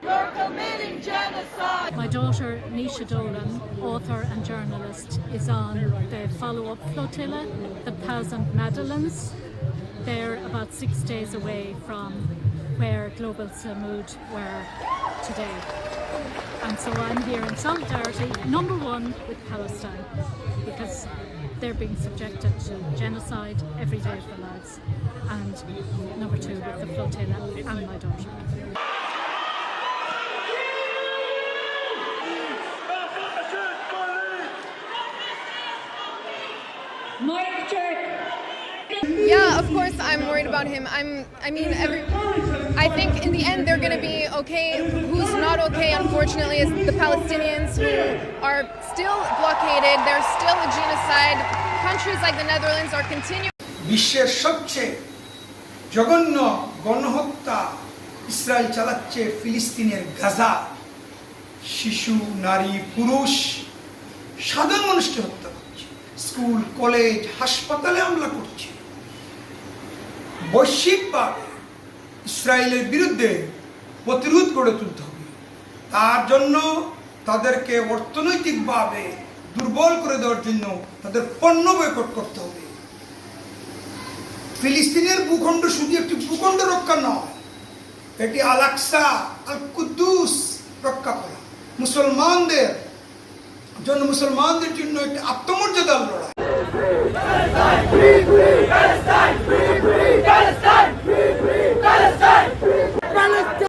You're committing genocide. My daughter, Nisha Dolan, author and journalist, is on the follow-up flotilla, the Thousand Madeleines. They're about 6 days away from where Global Samud were today. And so I'm here in solidarity, number one, with Palestine, because they're being subjected to genocide every day of their lives. And number two, with the flotilla and my daughter. Mike check. Yeah, of course I'm worried about him. I think in the end they're going to be okay. Who's not okay, unfortunately, is the Palestinians who are still blockaded. There's still a genocide. Countries like the Netherlands are continuing. বিশ্বের সবচেয়ে জঘন্য গণহত্যা Israel চালাচ্ছে ফিলিস্তিনের গাজা। শিশু, নারী, পুরুষ, সাধারণ মানুষকে হত্যা করছে, স্কুল, কলেজ, হাসপাতালে হামলা করছে। বৈশ্বিকভাবে ইসরায়েলের বিরুদ্ধে প্রতিরোধ গড়ে তুলতে হবে। তার জন্য তাদেরকে অর্থনৈতিকভাবে দুর্বল করে দেওয়ার জন্য তাদের পণ্য বয়কট করতে হবে। ফিলিস্তিনের ভূখণ্ড শুধু একটি ভূখণ্ড রক্ষা নয়, এটি আল আকসা, আল কুদ্দুস রক্ষা করা, মুসলমানদের জন্য একটি আত্মমর্যাদার লড়াই।